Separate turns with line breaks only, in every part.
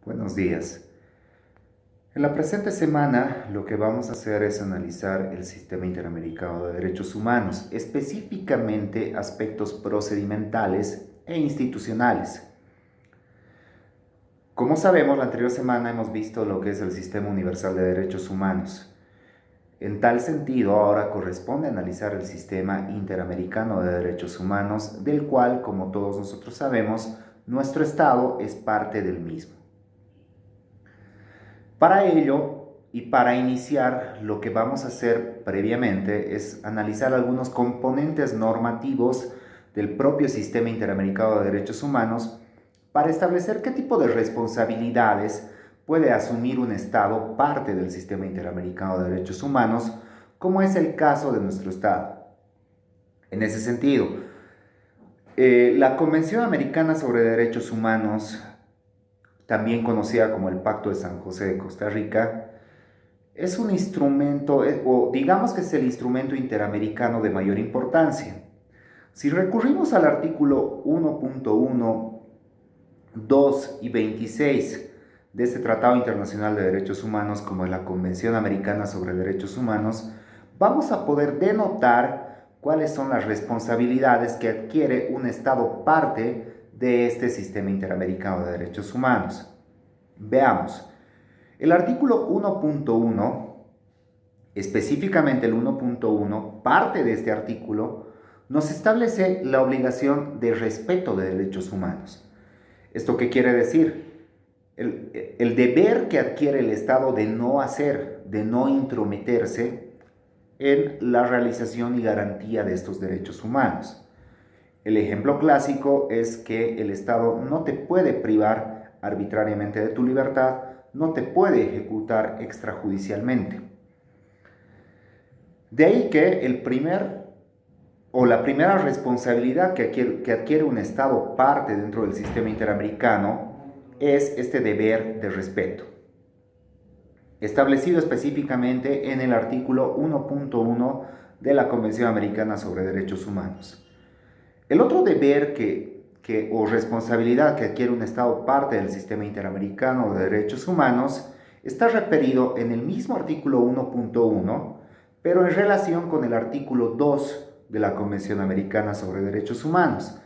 Buenos días. En la presente semana lo que vamos a hacer es analizar el sistema interamericano de derechos humanos, específicamente aspectos procedimentales e institucionales. Como sabemos, la anterior semana hemos visto lo que es el Sistema Universal de Derechos Humanos. En tal sentido, ahora corresponde analizar el Sistema Interamericano de Derechos Humanos, del cual, como todos nosotros sabemos, nuestro Estado es parte del mismo. Para ello y para iniciar, lo que vamos a hacer previamente es analizar algunos componentes normativos del propio Sistema Interamericano de Derechos Humanos para establecer qué tipo de responsabilidades puede asumir un Estado parte del Sistema Interamericano de Derechos Humanos, como es el caso de nuestro Estado. En ese sentido, la Convención Americana sobre Derechos Humanos, también conocida como el Pacto de San José de Costa Rica, es un instrumento, o digamos que es el instrumento interamericano de mayor importancia. Si recurrimos al artículo 1.1, 2 y 26 de este Tratado Internacional de Derechos Humanos, como es la Convención Americana sobre Derechos Humanos, vamos a poder denotar cuáles son las responsabilidades que adquiere un Estado parte de este sistema interamericano de derechos humanos. Veamos. El artículo 1.1, específicamente el 1.1, parte de este artículo, nos establece la obligación de respeto de derechos humanos. ¿Esto qué quiere decir? El deber que adquiere el Estado de no hacer, de no intrometerse en la realización y garantía de estos derechos humanos. El ejemplo clásico es que el Estado no te puede privar arbitrariamente de tu libertad, no te puede ejecutar extrajudicialmente. De ahí que la primera responsabilidad que adquiere un Estado parte dentro del sistema interamericano es este deber de respeto, establecido específicamente en el artículo 1.1 de la Convención Americana sobre Derechos Humanos. El otro deber o responsabilidad que adquiere un Estado parte del sistema interamericano de derechos humanos está referido en el mismo artículo 1.1, pero en relación con el artículo 2 de la Convención Americana sobre Derechos Humanos.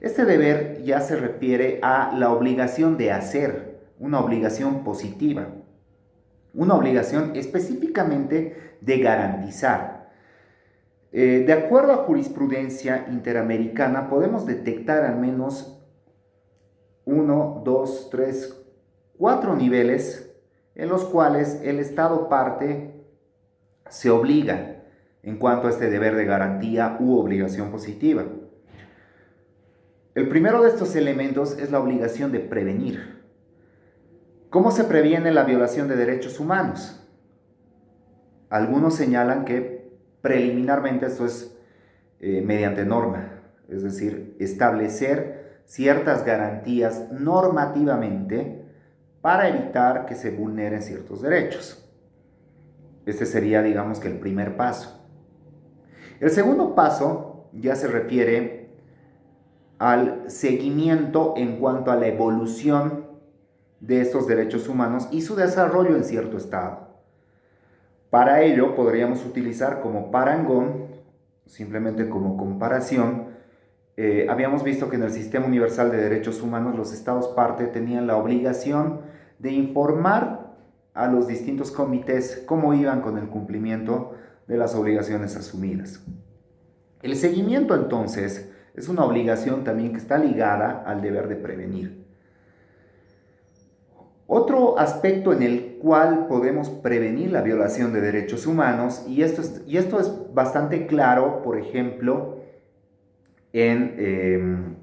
Este deber ya se refiere a la obligación de hacer, una obligación positiva, una obligación específicamente de garantizar. De acuerdo a jurisprudencia interamericana, podemos detectar al menos 4 niveles en los cuales el Estado parte se obliga en cuanto a este deber de garantía u obligación positiva. El primero de estos elementos es la obligación de prevenir. ¿Cómo se previene la violación de derechos humanos? Algunos señalan que preliminarmente esto es mediante norma, es decir, establecer ciertas garantías normativamente para evitar que se vulneren ciertos derechos. Este sería, digamos que el primer paso. El segundo paso ya se refiere al seguimiento en cuanto a la evolución de estos derechos humanos y su desarrollo en cierto estado. Para ello podríamos utilizar como parangón, simplemente como comparación, habíamos visto que en el Sistema Universal de Derechos Humanos los Estados parte tenían la obligación de informar a los distintos comités cómo iban con el cumplimiento de las obligaciones asumidas. El seguimiento entonces es una obligación también que está ligada al deber de prevenir. Otro aspecto en el cual podemos prevenir la violación de derechos humanos, y esto es bastante claro, por ejemplo, en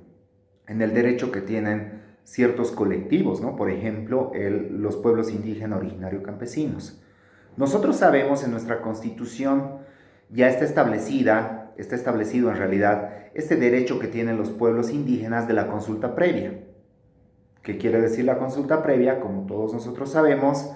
el derecho que tienen ciertos colectivos, ¿no? Por ejemplo, los pueblos indígenas originarios campesinos. Nosotros sabemos en nuestra Constitución ya está establecido en realidad este derecho que tienen los pueblos indígenas de la consulta previa. ¿Qué quiere decir la consulta previa? Como todos nosotros sabemos,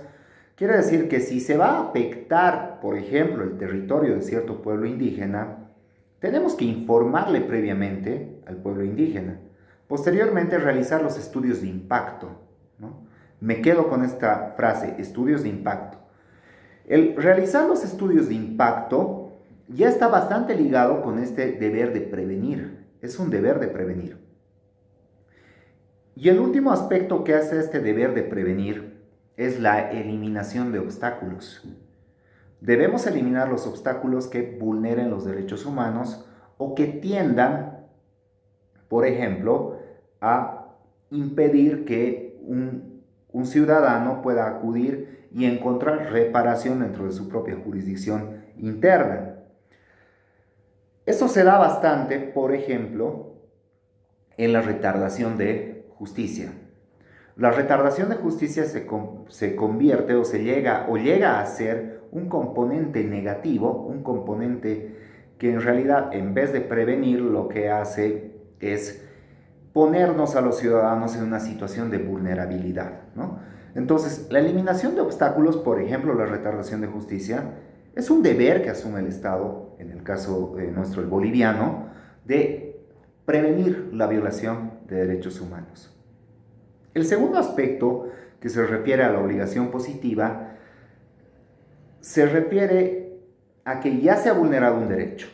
quiere decir que si se va a afectar, por ejemplo, el territorio de cierto pueblo indígena, tenemos que informarle previamente al pueblo indígena. Posteriormente, realizar los estudios de impacto, ¿no? Me quedo con esta frase, estudios de impacto. El realizar los estudios de impacto ya está bastante ligado con este deber de prevenir. Es un deber de prevenir. Y el último aspecto que hace este deber de prevenir es la eliminación de obstáculos. Debemos eliminar los obstáculos que vulneren los derechos humanos o que tiendan, por ejemplo, a impedir que un ciudadano pueda acudir y encontrar reparación dentro de su propia jurisdicción interna. Eso se da bastante, por ejemplo, en la retardación de justicia. La retardación de justicia se convierte o llega a ser un componente negativo, un componente que en realidad en vez de prevenir lo que hace es ponernos a los ciudadanos en una situación de vulnerabilidad, ¿no? Entonces, la eliminación de obstáculos, por ejemplo, la retardación de justicia, es un deber que asume el Estado, en el caso nuestro, el boliviano, de prevenir la violación de derechos humanos. El segundo aspecto que se refiere a la obligación positiva se refiere a que ya se ha vulnerado un derecho.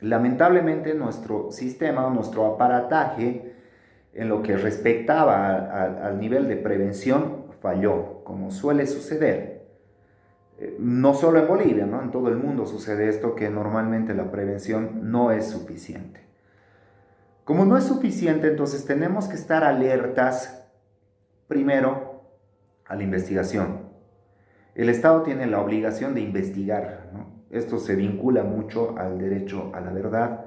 Lamentablemente nuestro sistema, nuestro aparataje en lo que respectaba al nivel de prevención falló, como suele suceder. No solo en Bolivia, ¿no? En todo el mundo sucede esto, que normalmente la prevención no es suficiente. Como no es suficiente, entonces tenemos que estar alertas primero a la investigación. El Estado tiene la obligación de investigar, ¿no? Esto se vincula mucho al derecho a la verdad,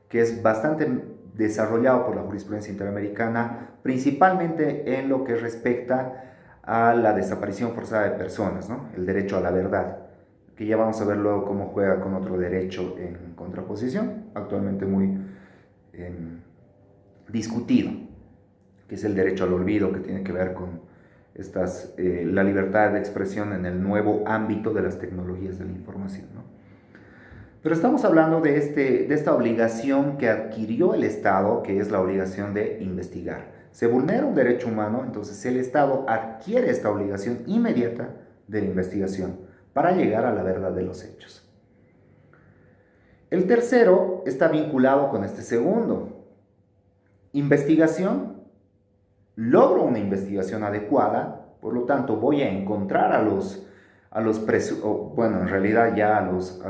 que es bastante desarrollado por la jurisprudencia interamericana, principalmente en lo que respecta a la desaparición forzada de personas, ¿no? El derecho a la verdad, que ya vamos a ver luego cómo juega con otro derecho en contraposición, actualmente muy discutido, que es el derecho al olvido, que tiene que ver con la libertad de expresión en el nuevo ámbito de las tecnologías de la información, ¿no? Pero estamos hablando de esta obligación que adquirió el Estado, que es la obligación de investigar. Se vulnera un derecho humano, entonces el Estado adquiere esta obligación inmediata de la investigación para llegar a la verdad de los hechos. El tercero está vinculado con este segundo. Investigación. Logro una investigación adecuada, por lo tanto voy a encontrar en realidad ya a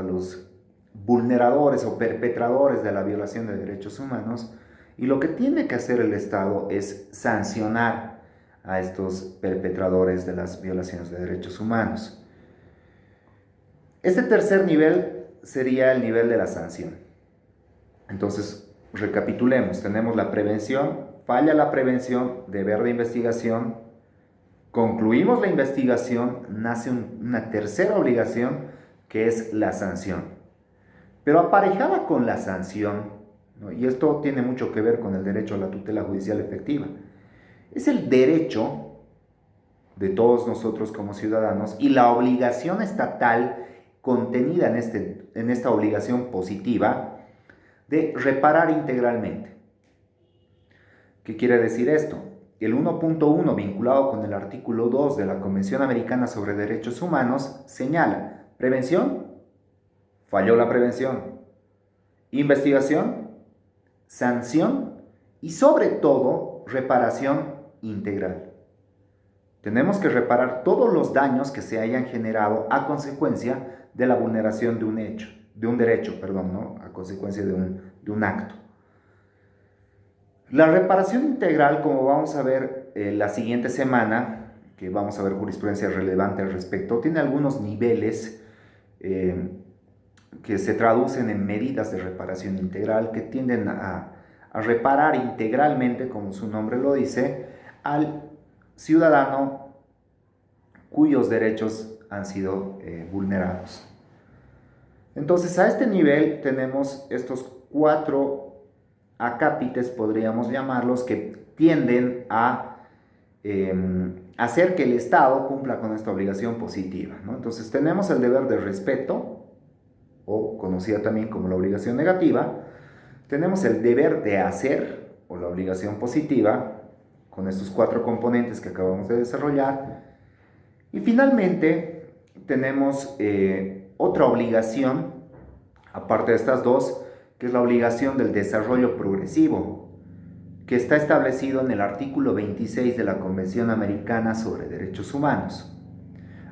los vulneradores o perpetradores de la violación de derechos humanos, y lo que tiene que hacer el Estado es sancionar a estos perpetradores de las violaciones de derechos humanos. Este tercer nivel sería el nivel de la sanción. Entonces, recapitulemos, tenemos la prevención, falla la prevención, deber de investigación, concluimos la investigación, nace una tercera obligación que es la sanción. Pero aparejada con la sanción, ¿no? Y esto tiene mucho que ver con el derecho a la tutela judicial efectiva, es el derecho de todos nosotros como ciudadanos y la obligación estatal contenida en esta obligación positiva de reparar integralmente. ¿Qué quiere decir esto? El 1.1 vinculado con el artículo 2 de la Convención Americana sobre Derechos Humanos señala: prevención, falló la prevención; investigación, sanción y sobre todo reparación integral. Tenemos que reparar todos los daños que se hayan generado a consecuencia de la vulneración de un derecho, ¿no? A consecuencia de un acto. La reparación integral, como vamos a ver la siguiente semana, que vamos a ver jurisprudencia relevante al respecto, tiene algunos niveles que se traducen en medidas de reparación integral que tienden a reparar integralmente, como su nombre lo dice, al ciudadano cuyos derechos han sido vulnerados. Entonces, a este nivel tenemos estos 4 acápites, podríamos llamarlos, que tienden a hacer que el Estado cumpla con esta obligación positiva, ¿no? Entonces tenemos el deber de respeto, o conocida también como la obligación negativa. Tenemos el deber de hacer, o la obligación positiva, con estos 4 componentes que acabamos de desarrollar. Y finalmente tenemos otra obligación, aparte de estas dos, que es la obligación del desarrollo progresivo, que está establecido en el artículo 26 de la Convención Americana sobre Derechos Humanos.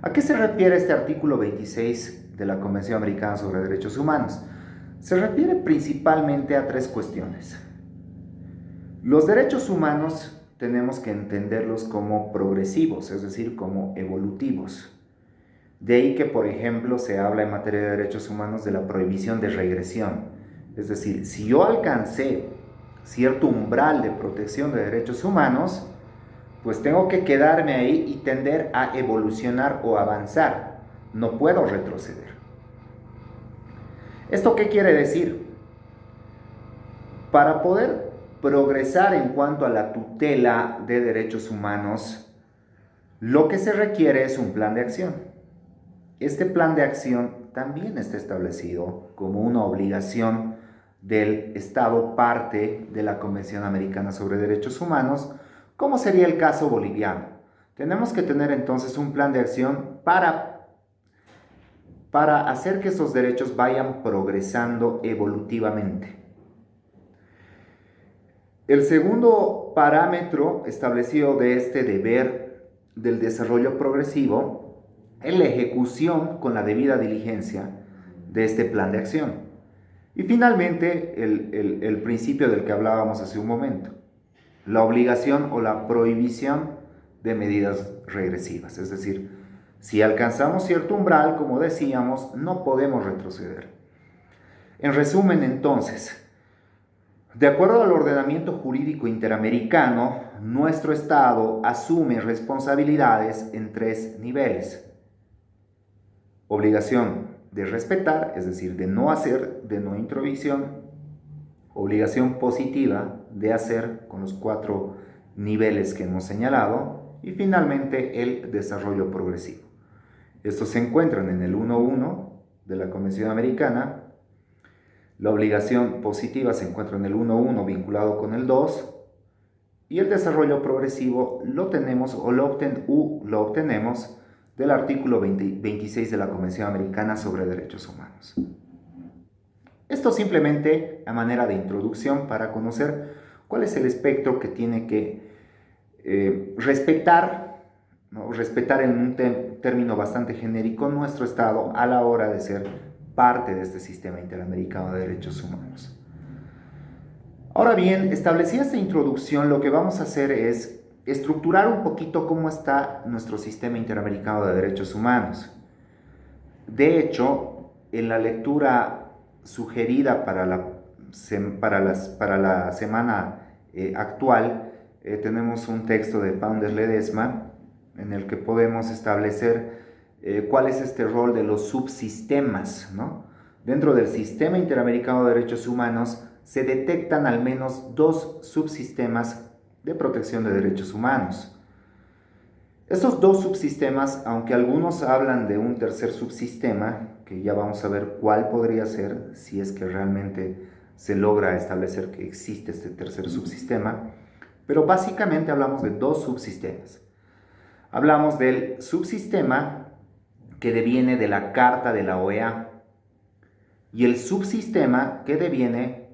¿A qué se refiere este artículo 26 de la Convención Americana sobre Derechos Humanos? Se refiere principalmente a 3 cuestiones. Los derechos humanos tenemos que entenderlos como progresivos, es decir, como evolutivos. De ahí que, por ejemplo, se habla en materia de derechos humanos de la prohibición de regresión. Es decir, si yo alcancé cierto umbral de protección de derechos humanos, pues tengo que quedarme ahí y tender a evolucionar o avanzar. No puedo retroceder. ¿Esto qué quiere decir? Para poder progresar en cuanto a la tutela de derechos humanos, lo que se requiere es un plan de acción. Este plan de acción también está establecido como una obligación del Estado parte de la Convención Americana sobre Derechos Humanos, como sería el caso boliviano. Tenemos que tener entonces un plan de acción para hacer que esos derechos vayan progresando evolutivamente. El segundo parámetro establecido de este deber del desarrollo progresivo es la ejecución con la debida diligencia de este plan de acción. Y finalmente, el principio del que hablábamos hace un momento, la obligación o la prohibición de medidas regresivas. Es decir, si alcanzamos cierto umbral, como decíamos, no podemos retroceder. En resumen, entonces, de acuerdo al ordenamiento jurídico interamericano, nuestro Estado asume responsabilidades en 3 niveles. Obligación de respetar, es decir, de no hacer, de no introvisión. Obligación positiva de hacer con los 4 niveles que hemos señalado. Y finalmente el desarrollo progresivo. Estos se encuentran en el 1.1 de la Convención Americana. La obligación positiva se encuentra en el 1.1 vinculado con el 2 y el desarrollo progresivo lo tenemos o lo obtenemos del artículo 26 de la Convención Americana sobre Derechos Humanos. Esto simplemente a manera de introducción para conocer cuál es el espectro que tiene que respetar, ¿no? Respetar en un término bastante genérico nuestro Estado a la hora de ser parte de este sistema interamericano de derechos humanos. Ahora bien, establecida esta introducción, lo que vamos a hacer es estructurar un poquito cómo está nuestro sistema interamericano de derechos humanos. De hecho, en la lectura sugerida para la semana actual, tenemos un texto de Paunder Ledesma en el que podemos establecer cuál es este rol de los subsistemas, ¿no? Dentro del sistema interamericano de derechos humanos se detectan al menos 2 subsistemas de protección de derechos humanos. Estos 2 subsistemas, aunque algunos hablan de un tercer subsistema, que ya vamos a ver cuál podría ser si es que realmente se logra establecer que existe este tercer subsistema, pero básicamente hablamos de 2 subsistemas. Hablamos del subsistema que deviene de la Carta de la OEA y el subsistema que deviene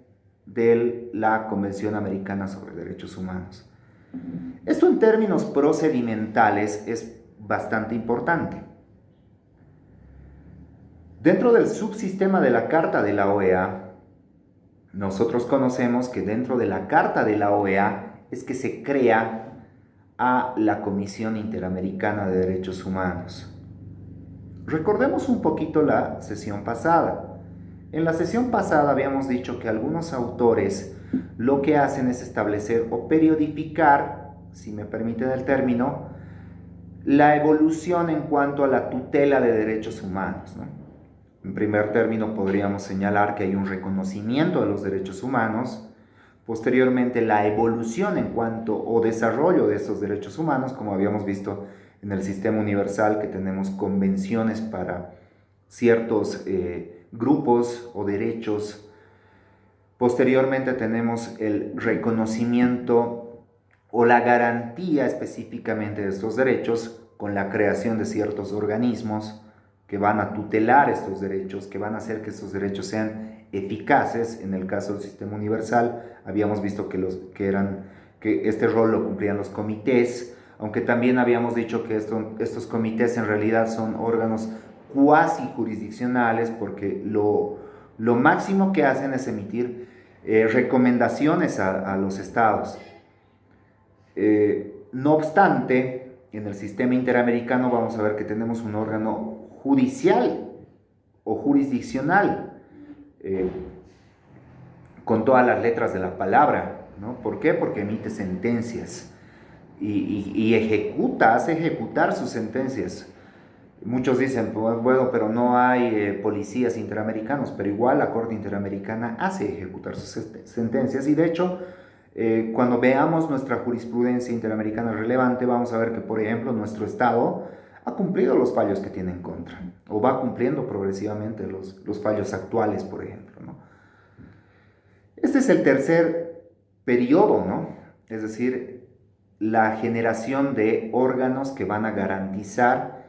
de la Convención Americana sobre Derechos Humanos. Esto en términos procedimentales es bastante importante. Dentro del subsistema de la Carta de la OEA, nosotros conocemos que dentro de la Carta de la OEA es que se crea a la Comisión Interamericana de Derechos Humanos. Recordemos un poquito la sesión pasada. En la sesión pasada habíamos dicho que algunos autores lo que hacen es establecer o periodificar, si me permiten el término, la evolución en cuanto a la tutela de derechos humanos, ¿no? En primer término podríamos señalar que hay un reconocimiento de los derechos humanos, posteriormente la evolución en cuanto o desarrollo de estos derechos humanos, como habíamos visto en el sistema universal que tenemos convenciones para ciertos grupos o derechos. Posteriormente tenemos el reconocimiento o la garantía específicamente de estos derechos con la creación de ciertos organismos que van a tutelar estos derechos, que van a hacer que estos derechos sean eficaces. En el caso del sistema universal, habíamos visto que este rol lo cumplían los comités, aunque también habíamos dicho que estos comités en realidad son órganos cuasi jurisdiccionales, porque lo máximo que hacen es emitir recomendaciones a los estados. No obstante, en el sistema interamericano vamos a ver que tenemos un órgano judicial o jurisdiccional, con todas las letras de la palabra, ¿no? ¿Por qué? Porque emite sentencias y hace ejecutar sus sentencias. Muchos dicen, bueno, pero no hay policías interamericanos, pero igual la Corte Interamericana hace ejecutar sus sentencias, y de hecho, cuando veamos nuestra jurisprudencia interamericana relevante, vamos a ver que, por ejemplo, nuestro Estado ha cumplido los fallos que tiene en contra, o va cumpliendo progresivamente los fallos actuales, por ejemplo, ¿no? Este es el tercer periodo, ¿no? Es decir, la generación de órganos que van a garantizar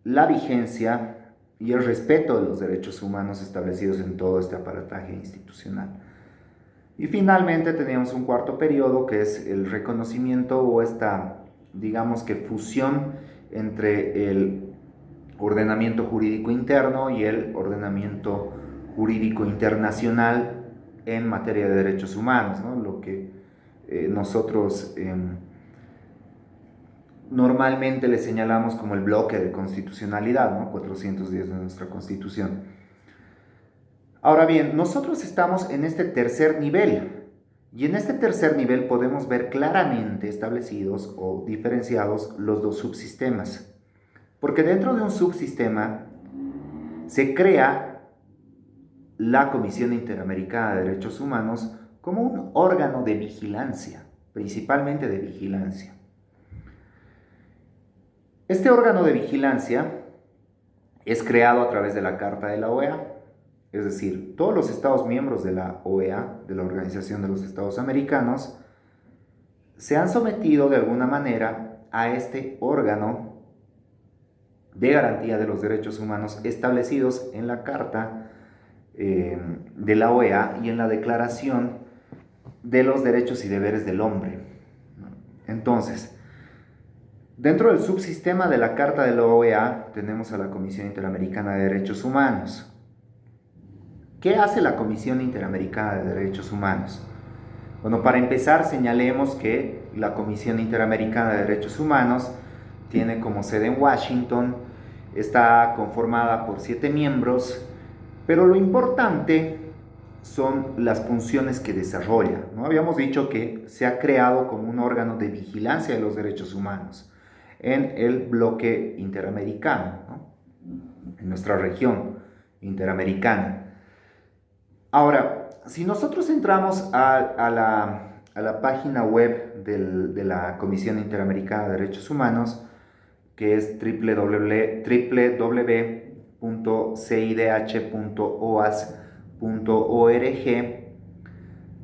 la vigencia y el respeto de los derechos humanos establecidos en todo este aparataje institucional. Y finalmente teníamos un cuarto periodo, que es el reconocimiento, o esta, digamos que, fusión entre el ordenamiento jurídico interno y el ordenamiento jurídico internacional en materia de derechos humanos, ¿no? Lo que nosotros normalmente le señalamos como el bloque de constitucionalidad, ¿no? 410 de nuestra Constitución. Ahora bien, nosotros estamos en este tercer nivel, y en este tercer nivel podemos ver claramente establecidos o diferenciados los dos subsistemas, porque dentro de un subsistema se crea la Comisión Interamericana de Derechos Humanos como un órgano de vigilancia, principalmente de vigilancia. Este órgano de vigilancia es creado a través de la Carta de la OEA, es decir, todos los Estados miembros de la OEA, de la Organización de los Estados Americanos, se han sometido de alguna manera a este órgano de garantía de los derechos humanos establecidos en la Carta de la OEA y en la Declaración de los Derechos y Deberes del Hombre. Entonces, dentro del subsistema de la Carta de la OEA tenemos a la Comisión Interamericana de Derechos Humanos. ¿Qué hace la Comisión Interamericana de Derechos Humanos? Bueno, para empezar, señalemos que la Comisión Interamericana de Derechos Humanos tiene como sede en Washington, está conformada por 7 miembros, pero lo importante son las funciones que desarrolla, ¿no? Habíamos dicho que se ha creado como un órgano de vigilancia de los derechos humanos en el bloque interamericano, ¿no? En nuestra región interamericana. Ahora, si nosotros entramos a la página web de la Comisión Interamericana de Derechos Humanos, que es www.cidh.oas.org,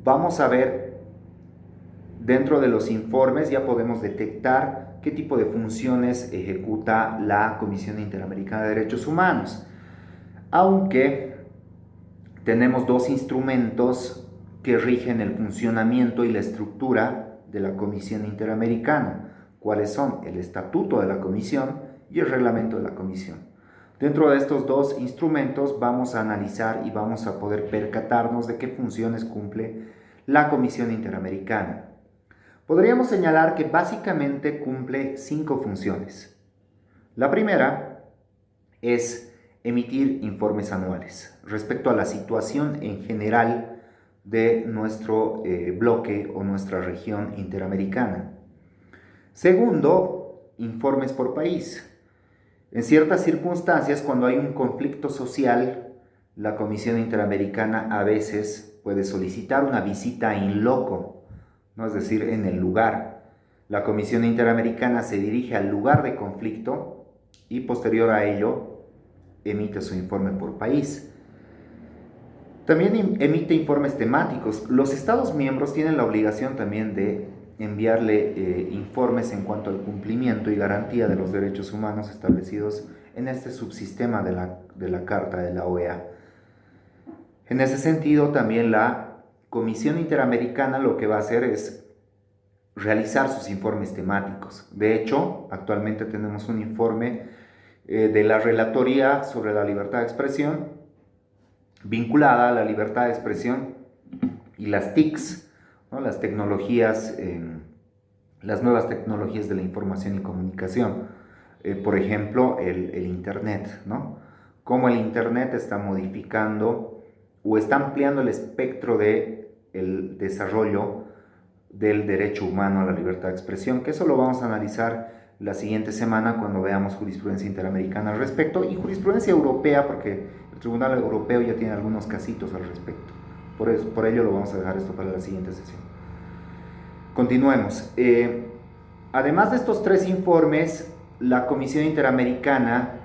vamos a ver dentro de los informes, ya podemos detectar qué tipo de funciones ejecuta la Comisión Interamericana de Derechos Humanos, aunque tenemos dos instrumentos que rigen el funcionamiento y la estructura de la Comisión Interamericana. ¿Cuáles son? El Estatuto de la Comisión y el Reglamento de la Comisión. Dentro de estos dos instrumentos vamos a analizar y vamos a poder percatarnos de qué funciones cumple la Comisión Interamericana. Podríamos señalar que básicamente cumple 5 funciones. La primera es emitir informes anuales respecto a la situación en general de nuestro bloque o nuestra región interamericana. Segundo, informes por país. En ciertas circunstancias, cuando hay un conflicto social, la Comisión Interamericana a veces puede solicitar una visita in loco, ¿no? Es decir, en el lugar. La Comisión Interamericana se dirige al lugar de conflicto y posterior a ello emite su informe por país. También emite informes temáticos. Los Estados miembros tienen la obligación también de enviarle informes en cuanto al cumplimiento y garantía de los derechos humanos establecidos en este subsistema de la Carta de la OEA. En ese sentido, también la Comisión Interamericana lo que va a hacer es realizar sus informes temáticos. De hecho, actualmente tenemos un informe de la Relatoría sobre la Libertad de Expresión, vinculada a la libertad de expresión y las TICs, ¿no? Las tecnologías, las nuevas tecnologías de la información y comunicación. Por ejemplo, el Internet, ¿no? Cómo el Internet está modificando o está ampliando el espectro del desarrollo del derecho humano a la libertad de expresión, que eso lo vamos a analizar la siguiente semana cuando veamos jurisprudencia interamericana al respecto y jurisprudencia europea, porque el Tribunal Europeo ya tiene algunos casitos al respecto. Por ello lo vamos a dejar esto para la siguiente sesión. Continuemos. Además de estos 3 informes, la Comisión Interamericana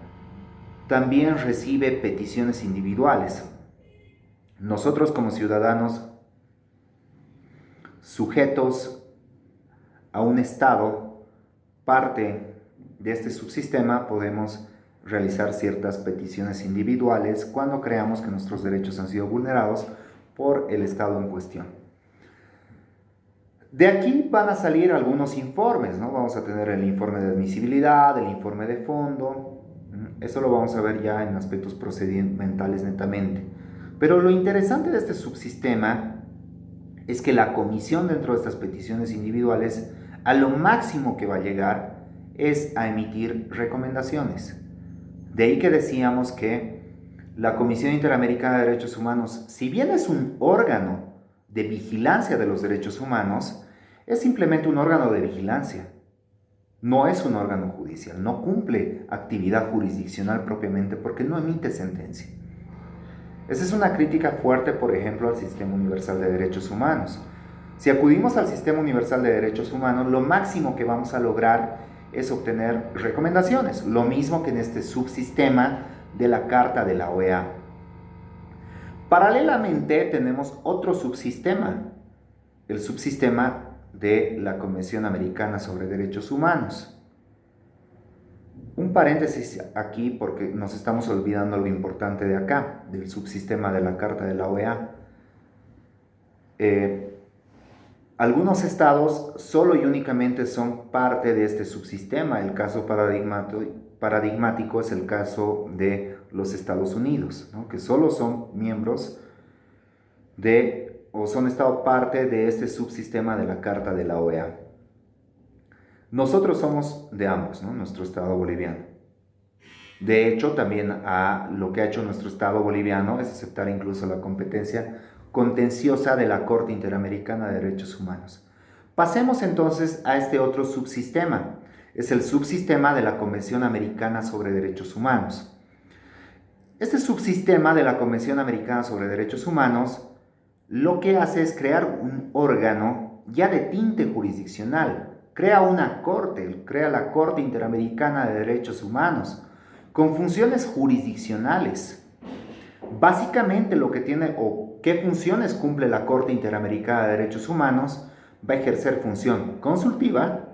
también recibe peticiones individuales. Nosotros como ciudadanos sujetos a un Estado, parte de este subsistema, podemos realizar ciertas peticiones individuales cuando creamos que nuestros derechos han sido vulnerados por el Estado en cuestión. De aquí van a salir algunos informes, ¿no? Vamos a tener el informe de admisibilidad, el informe de fondo. Eso lo vamos a ver ya en aspectos procedimentales netamente. Pero lo interesante de este subsistema es que la comisión, dentro de estas peticiones individuales, a lo máximo que va a llegar es a emitir recomendaciones. De ahí que decíamos que la Comisión Interamericana de Derechos Humanos, si bien es un órgano de vigilancia de los derechos humanos, es simplemente un órgano de vigilancia. No es un órgano judicial, no cumple actividad jurisdiccional propiamente porque no emite sentencia. Esa es una crítica fuerte, por ejemplo, al Sistema Universal de Derechos Humanos. Si acudimos al Sistema Universal de Derechos Humanos, lo máximo que vamos a lograr es obtener recomendaciones, lo mismo que en este subsistema de la Carta de la OEA. Paralelamente tenemos otro subsistema, el subsistema de la Convención Americana sobre Derechos Humanos. Un paréntesis aquí porque nos estamos olvidando lo importante de acá, del subsistema de la Carta de la OEA. Algunos estados solo y únicamente son parte de este subsistema. El caso paradigmático es el caso de los Estados Unidos, ¿no? Que solo son miembros o son estado parte de este subsistema de la Carta de la OEA. Nosotros somos de ambos, ¿no? Nuestro Estado boliviano. De hecho, también lo que ha hecho nuestro Estado boliviano es aceptar incluso la competencia contenciosa de la Corte Interamericana de Derechos Humanos. Pasemos entonces a este otro subsistema. Es el subsistema de la Convención Americana sobre Derechos Humanos. Este subsistema de la Convención Americana sobre Derechos Humanos lo que hace es crear un órgano ya de tinte jurisdiccional. Crea una corte, crea la Corte Interamericana de Derechos Humanos, con funciones jurisdiccionales. Básicamente lo que tiene, o qué funciones cumple la Corte Interamericana de Derechos Humanos, va a ejercer función consultiva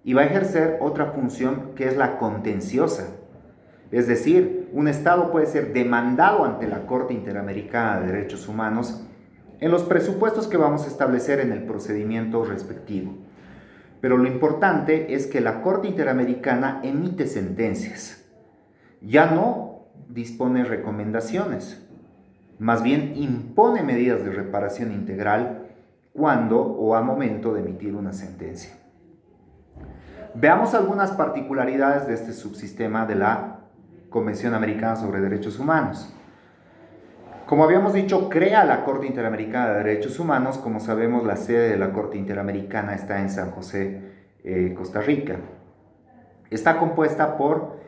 y va a ejercer otra función que es la contenciosa. Es decir, un Estado puede ser demandado ante la Corte Interamericana de Derechos Humanos en los presupuestos que vamos a establecer en el procedimiento respectivo. Pero lo importante es que la Corte Interamericana emite sentencias. Ya no dispone recomendaciones, más bien impone medidas de reparación integral cuando o a momento de emitir una sentencia. Veamos algunas particularidades de este subsistema de la Convención Americana sobre Derechos Humanos. Como habíamos dicho, crea la Corte Interamericana de Derechos Humanos. Como sabemos, la sede de la Corte Interamericana está en San José, Costa Rica. Está compuesta por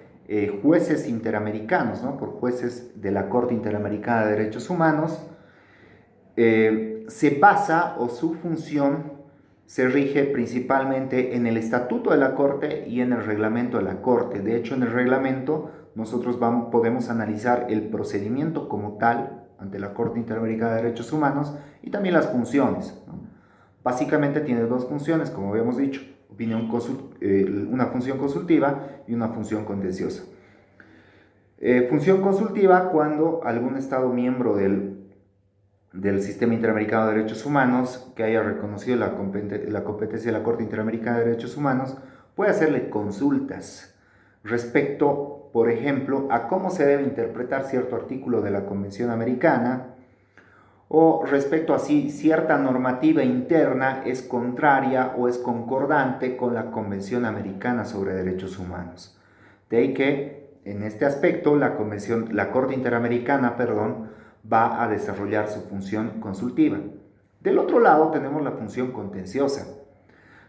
jueces interamericanos, ¿no? Por jueces de la Corte Interamericana de Derechos Humanos. Se basa, o su función se rige principalmente en el estatuto de la Corte y en el reglamento de la Corte. De hecho, en el reglamento nosotros podemos analizar el procedimiento como tal ante la Corte Interamericana de Derechos Humanos y también las funciones, ¿no? Básicamente tiene dos funciones, como habíamos dicho, una función consultiva y una función contenciosa. Función consultiva cuando algún Estado miembro del Sistema Interamericano de Derechos Humanos que haya reconocido la competencia de la Corte Interamericana de Derechos Humanos puede hacerle consultas respecto, por ejemplo, a cómo se debe interpretar cierto artículo de la Convención Americana, o respecto a si cierta normativa interna es contraria o es concordante con la Convención Americana sobre Derechos Humanos. De ahí que, en este aspecto, la Corte Interamericana, va a desarrollar su función consultiva. Del otro lado tenemos la función contenciosa.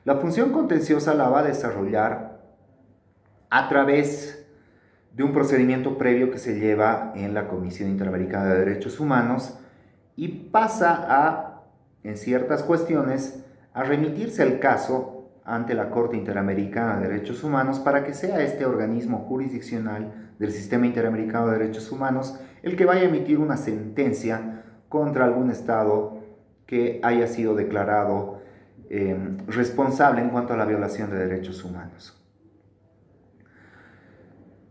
La función contenciosa la va a desarrollar a través de un procedimiento previo que se lleva en la Comisión Interamericana de Derechos Humanos y pasa en ciertas cuestiones, a remitirse el caso ante la Corte Interamericana de Derechos Humanos para que sea este organismo jurisdiccional del Sistema Interamericano de Derechos Humanos el que vaya a emitir una sentencia contra algún Estado que haya sido declarado responsable en cuanto a la violación de derechos humanos.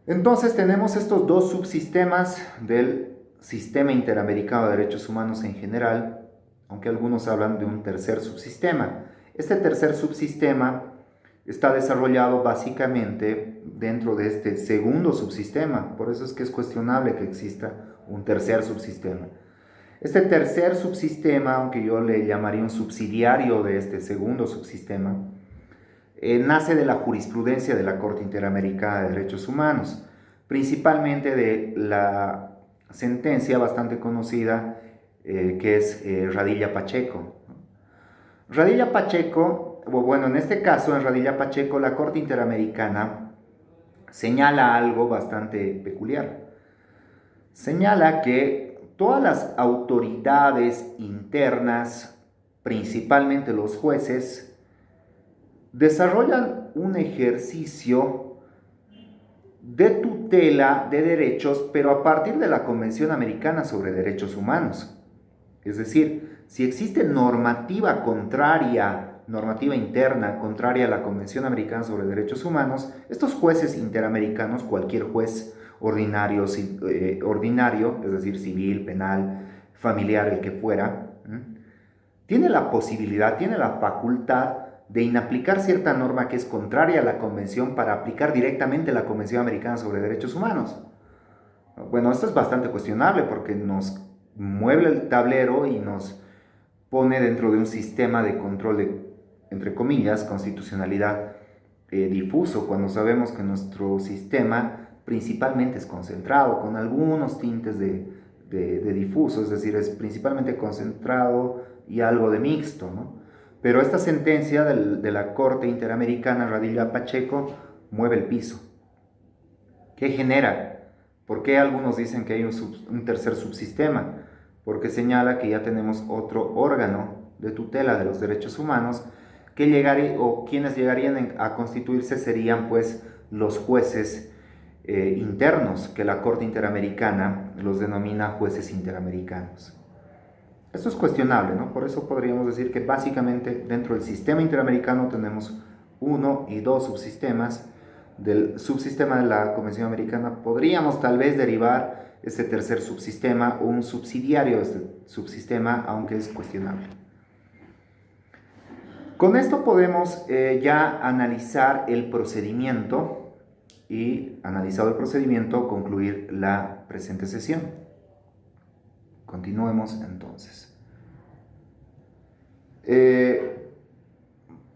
Entonces tenemos estos dos subsistemas del Sistema Interamericano de Derechos Humanos en general, aunque algunos hablan de un tercer subsistema. Este tercer subsistema está desarrollado básicamente dentro de este segundo subsistema, por eso es que es cuestionable que exista un tercer subsistema. Este tercer subsistema, aunque yo le llamaría un subsidiario de este segundo subsistema, nace de la jurisprudencia de la Corte Interamericana de Derechos Humanos, principalmente de la sentencia bastante conocida que es Radilla Pacheco. Radilla Pacheco, bueno, en este caso, en Radilla Pacheco, la Corte Interamericana señala algo bastante peculiar. Señala que todas las autoridades internas, principalmente los jueces, desarrollan un ejercicio de tutela de derechos, pero a partir de la Convención Americana sobre Derechos Humanos. Es decir, si existe normativa contraria, normativa interna contraria a la Convención Americana sobre Derechos Humanos, estos jueces interamericanos, cualquier juez ordinario, es decir, civil, penal, familiar, el que fuera, tiene la posibilidad, tiene la facultad de inaplicar cierta norma que es contraria a la Convención para aplicar directamente la Convención Americana sobre Derechos Humanos. Bueno, esto es bastante cuestionable porque nos mueve el tablero y nos pone dentro de un sistema de control de, entre comillas, constitucionalidad difuso, cuando sabemos que nuestro sistema principalmente es concentrado, con algunos tintes de difuso, es decir, es principalmente concentrado y algo de mixto, ¿no? Pero esta sentencia de la Corte Interamericana Radilla Pacheco mueve el piso. ¿Qué genera? ¿Por qué algunos dicen que hay un tercer subsistema? Porque señala que ya tenemos otro órgano de tutela de los derechos humanos que quienes llegarían a constituirse serían pues los jueces internos, que la Corte Interamericana los denomina jueces interamericanos. Esto es cuestionable, ¿no? Por eso podríamos decir que básicamente dentro del sistema interamericano tenemos uno y dos subsistemas. Del subsistema de la Convención Americana podríamos tal vez derivar este tercer subsistema o un subsidiario de este subsistema, aunque es cuestionable. Con esto podemos ya analizar el procedimiento y, analizado el procedimiento, concluir la presente sesión. Continuemos entonces.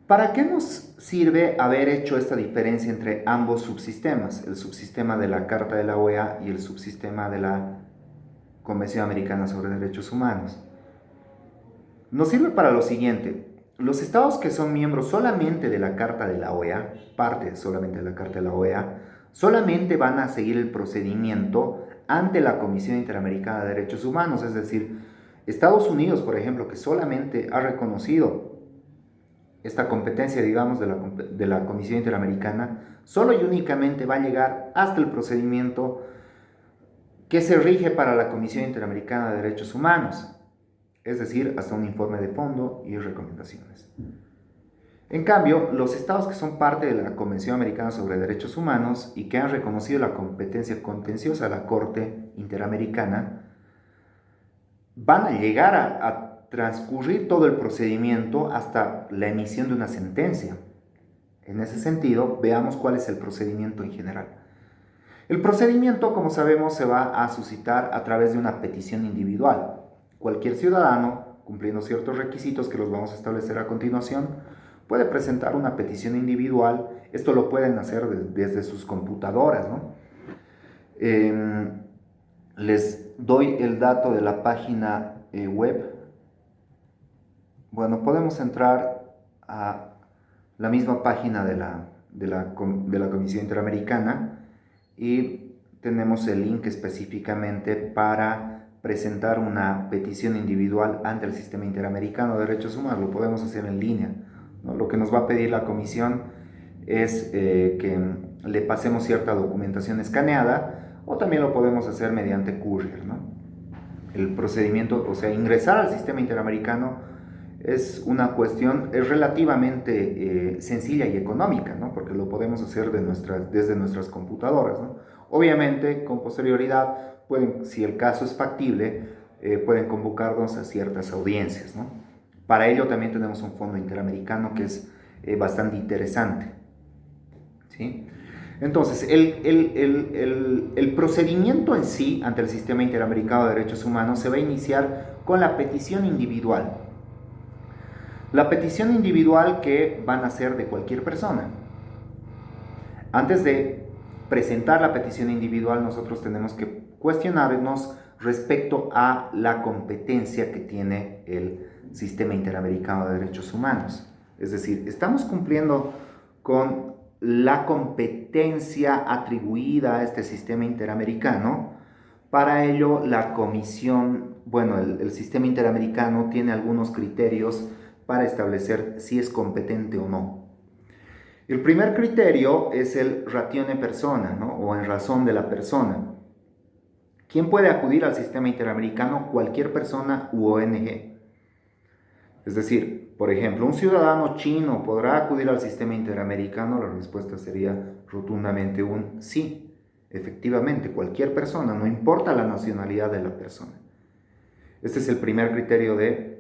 ¿Para qué nos sirve haber hecho esta diferencia entre ambos subsistemas? El subsistema de la Carta de la OEA y el subsistema de la Convención Americana sobre Derechos Humanos. Nos sirve para lo siguiente. Los estados que son miembros solamente de la Carta de la OEA, parte solamente de la Carta de la OEA, solamente van a seguir el procedimiento ante la Comisión Interamericana de Derechos Humanos, es decir, Estados Unidos, por ejemplo, que solamente ha reconocido esta competencia, digamos, de la Comisión Interamericana, solo y únicamente va a llegar hasta el procedimiento que se rige para la Comisión Interamericana de Derechos Humanos. es decir, hasta un informe de fondo y recomendaciones. En cambio, los estados que son parte de la Convención Americana sobre Derechos Humanos y que han reconocido la competencia contenciosa de la Corte Interamericana van a llegar a transcurrir todo el procedimiento hasta la emisión de una sentencia. En ese sentido, veamos cuál es el procedimiento en general. El procedimiento, como sabemos, se va a suscitar a través de una petición individual. Cualquier ciudadano, cumpliendo ciertos requisitos que los vamos a establecer a continuación, puede presentar una petición individual. Esto lo pueden hacer desde sus computadoras, ¿no? Les doy el dato de la página web. Bueno, podemos entrar a la misma página de la Comisión Interamericana y tenemos el link específicamente para presentar una petición individual ante el Sistema Interamericano de Derechos Humanos. Lo podemos hacer en línea, ¿no? Lo que nos va a pedir la comisión es que le pasemos cierta documentación escaneada, o también lo podemos hacer mediante courier, ¿no? El procedimiento, o sea, ingresar al Sistema Interamericano es una cuestión relativamente sencilla y económica, ¿no? Porque lo podemos hacer desde nuestras computadoras, ¿no? Obviamente, con posterioridad, si el caso es factible, pueden convocarnos a ciertas audiencias, ¿no? Para ello también tenemos un fondo interamericano que es bastante interesante, ¿sí? Entonces, el procedimiento en sí ante el Sistema Interamericano de Derechos Humanos se va a iniciar con la petición individual. La petición individual que van a ser de cualquier persona. Antes de presentar la petición individual, nosotros tenemos que cuestionarnos respecto a la competencia que tiene el Sistema Interamericano de Derechos Humanos. Es decir, ¿estamos cumpliendo con la competencia atribuida a este Sistema Interamericano? Para ello, la comisión, el Sistema Interamericano tiene algunos criterios para establecer si es competente o no. El primer criterio es el ratione persona, ¿no? O en razón de la persona. ¿Quién puede acudir al Sistema Interamericano? Cualquier persona u ONG. Es decir, por ejemplo, ¿un ciudadano chino podrá acudir al Sistema Interamericano? La respuesta sería rotundamente un sí. Efectivamente, cualquier persona, no importa la nacionalidad de la persona. Este es el primer criterio de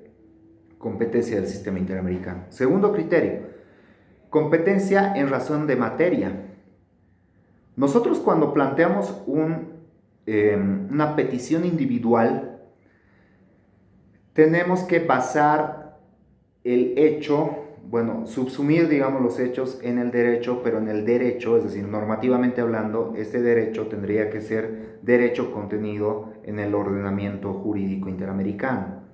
competencia del Sistema Interamericano. Segundo criterio, competencia en razón de materia. Nosotros cuando planteamos una petición individual, tenemos que basar el hecho, subsumir, digamos, los hechos en el derecho, pero en el derecho, es decir, normativamente hablando, este derecho tendría que ser derecho contenido en el ordenamiento jurídico interamericano.